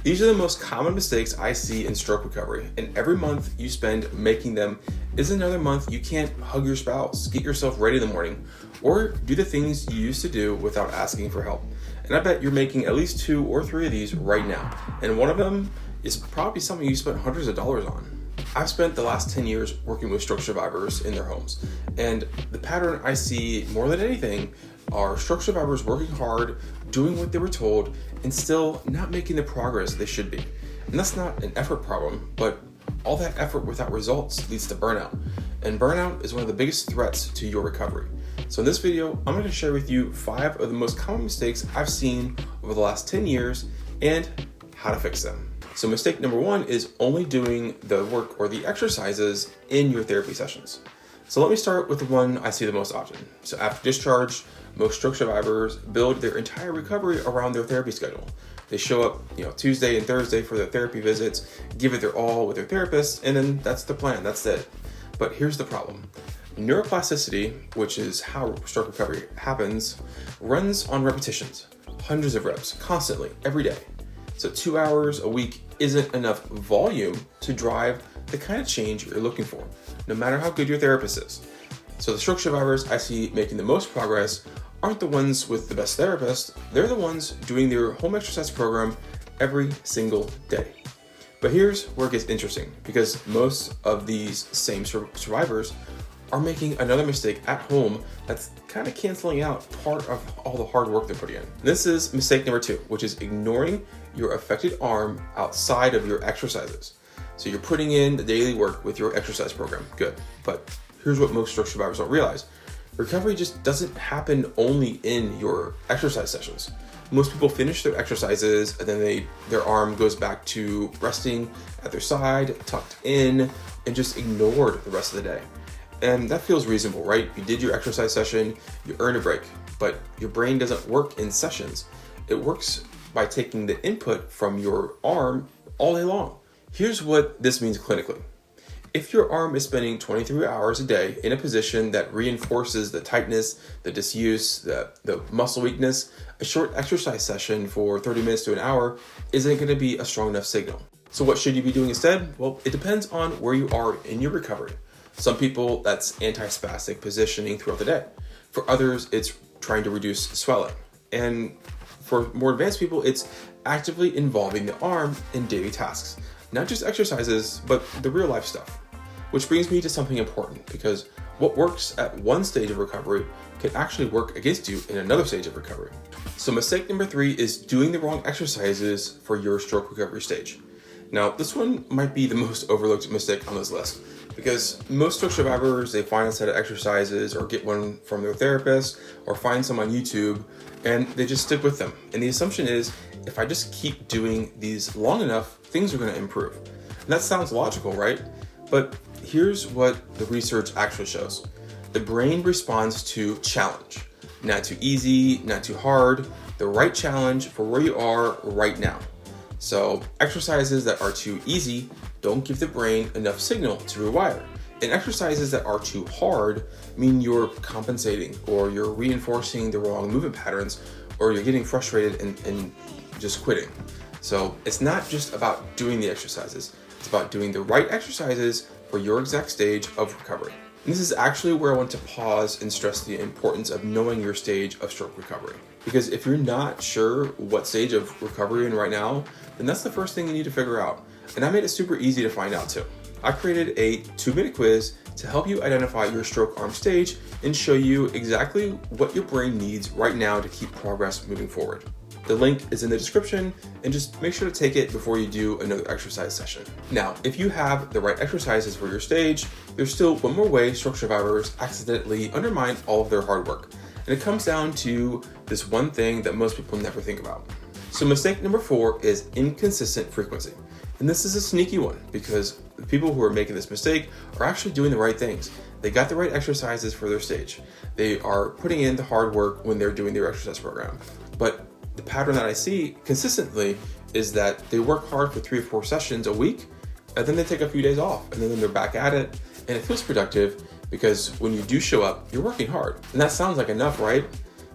These are the most common mistakes I see in stroke recovery, and every month you spend making them is another month you can't hug your spouse, get yourself ready in the morning, or do the things you used to do without asking for help. And I bet you're making at least 2 or 3 of these right now, and one of them is probably something you spent hundreds of dollars on. I've spent the last 10 years working with stroke survivors in their homes, and the pattern I see more than anything are stroke survivors working hard, doing what they were told, and still not making the progress they should be. And that's not an effort problem, but all that effort without results leads to burnout. And burnout is one of the biggest threats to your recovery. So in this video, I'm going to share with you 5 of the most common mistakes I've seen over the last 10 years and how to fix them. So mistake number 1 is only doing the work or the exercises in your therapy sessions. So let me start with the one I see the most often. So after discharge, most stroke survivors build their entire recovery around their therapy schedule. They show up, Tuesday and Thursday for their therapy visits, give it their all with their therapist, and then that's the plan, that's it. But here's the problem. Neuroplasticity, which is how stroke recovery happens, runs on repetitions, hundreds of reps, constantly, every day. So 2 hours a week isn't enough volume to drive the kind of change you're looking for, no matter how good your therapist is. So the stroke survivors I see making the most progress aren't the ones with the best therapist, they're the ones doing their home exercise program every single day. But here's where it gets interesting, because most of these same survivors are making another mistake at home that's kind of canceling out part of all the hard work they're putting in. This is mistake number 2, which is ignoring your affected arm outside of your exercises. So you're putting in the daily work with your exercise program, good. But here's what most stroke survivors don't realize. Recovery just doesn't happen only in your exercise sessions. Most people finish their exercises and then their arm goes back to resting at their side, tucked in, and just ignored the rest of the day. And that feels reasonable, right? You did your exercise session, you earned a break, but your brain doesn't work in sessions. It works by taking the input from your arm all day long. Here's what this means clinically. If your arm is spending 23 hours a day in a position that reinforces the tightness, the disuse, the muscle weakness, a short exercise session for 30 minutes to an hour isn't going to be a strong enough signal. So what should you be doing instead? Well, it depends on where you are in your recovery. Some people, that's anti-spastic positioning throughout the day. For others, it's trying to reduce swelling. And for more advanced people, it's actively involving the arm in daily tasks. Not just exercises, but the real life stuff. Which brings me to something important, because what works at one stage of recovery can actually work against you in another stage of recovery. So mistake number 3 is doing the wrong exercises for your stroke recovery stage. Now, this one might be the most overlooked mistake on this list, because most stroke survivors, they find a set of exercises or get one from their therapist or find some on YouTube and they just stick with them. And the assumption is, if I just keep doing these long enough, things are going to improve. And that sounds logical, right? But here's what the research actually shows. The brain responds to challenge. Not too easy, not too hard, the right challenge for where you are right now. So exercises that are too easy don't give the brain enough signal to rewire. And exercises that are too hard mean you're compensating, or you're reinforcing the wrong movement patterns, or you're getting frustrated and just quitting. So it's not just about doing the exercises, it's about doing the right exercises for your exact stage of recovery. And this is actually where I want to pause and stress the importance of knowing your stage of stroke recovery. Because if you're not sure what stage of recovery you're in right now, then that's the first thing you need to figure out. And I made it super easy to find out too. I created a 2-minute quiz to help you identify your stroke arm stage and show you exactly what your brain needs right now to keep progress moving forward. The link is in the description, and just make sure to take it before you do another exercise session. Now, if you have the right exercises for your stage, there's still one more way stroke survivors accidentally undermine all of their hard work. And it comes down to this one thing that most people never think about. So mistake number 4 is inconsistent frequency. And this is a sneaky one, because the people who are making this mistake are actually doing the right things. They got the right exercises for their stage. They are putting in the hard work when they're doing their exercise program. But the pattern that I see consistently is that they work hard for 3 or 4 sessions a week, and then they take a few days off, and then they're back at it, and it feels productive, because when you do show up, you're working hard. And that sounds like enough, right?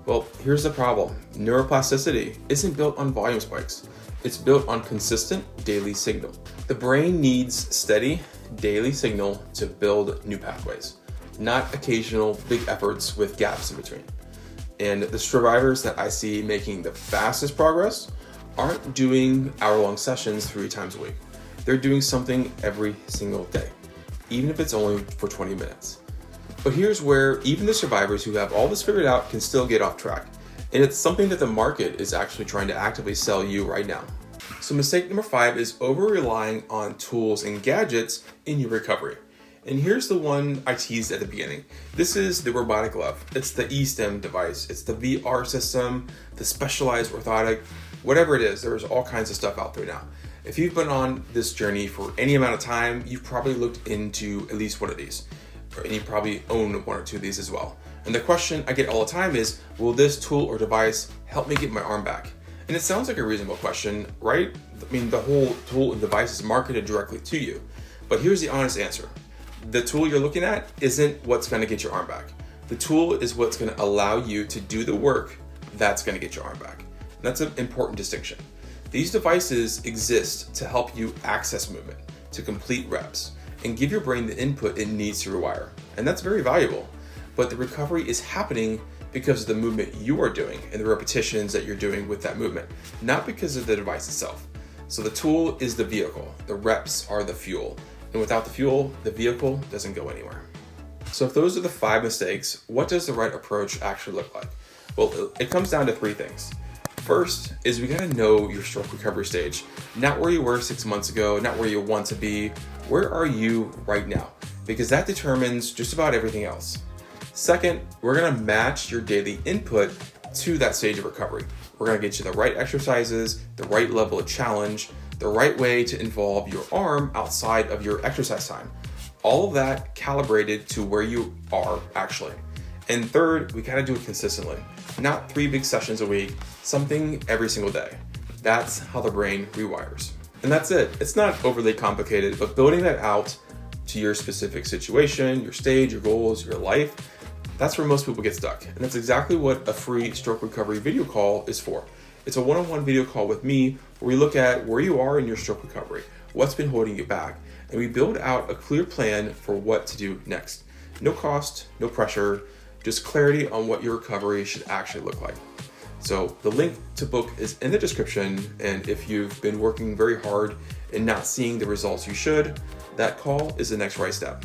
Well, here's the problem. Neuroplasticity isn't built on volume spikes. It's built on consistent daily signal. The brain needs steady daily signal to build new pathways, not occasional big efforts with gaps in between. And the survivors that I see making the fastest progress aren't doing hour-long sessions 3 times a week. They're doing something every single day, even if it's only for 20 minutes. But here's where even the survivors who have all this figured out can still get off track. And it's something that the market is actually trying to actively sell you right now. So mistake number 5 is over-relying on tools and gadgets in your recovery. And here's the one I teased at the beginning. This is the robotic glove. It's the eSTEM device. It's the VR system, the specialized orthotic, whatever it is. There's all kinds of stuff out there now. If you've been on this journey for any amount of time, you've probably looked into at least one of these. And you probably own 1 or 2 of these as well. And the question I get all the time is, will this tool or device help me get my arm back? And it sounds like a reasonable question, right? I mean, the whole tool and device is marketed directly to you. But here's the honest answer. The tool you're looking at isn't what's going to get your arm back. The tool is what's going to allow you to do the work that's going to get your arm back. And that's an important distinction. These devices exist to help you access movement, to complete reps, and give your brain the input it needs to rewire. And that's very valuable. But the recovery is happening because of the movement you are doing and the repetitions that you're doing with that movement, not because of the device itself. So the tool is the vehicle. The reps are the fuel. And without the fuel, the vehicle doesn't go anywhere. So if those are the 5 mistakes, what does the right approach actually look like? Well, it comes down to 3 things. First is we gotta know your stroke recovery stage. Not where you were 6 months ago, not where you want to be. Where are you right now? Because that determines just about everything else. Second, we're gonna match your daily input to that stage of recovery. We're gonna get you the right exercises, the right level of challenge, the right way to involve your arm outside of your exercise time. All of that calibrated to where you are actually. And third, we gotta do it consistently. Not 3 big sessions a week, something every single day. That's how the brain rewires. And that's it. It's not overly complicated, but building that out to your specific situation, your stage, your goals, your life, that's where most people get stuck. And that's exactly what a free stroke recovery video call is for. It's a one-on-one video call with me where we look at where you are in your stroke recovery, what's been holding you back, and we build out a clear plan for what to do next. No cost, no pressure, just clarity on what your recovery should actually look like. So the link to book is in the description, and if you've been working very hard and not seeing the results you should, that call is the next right step.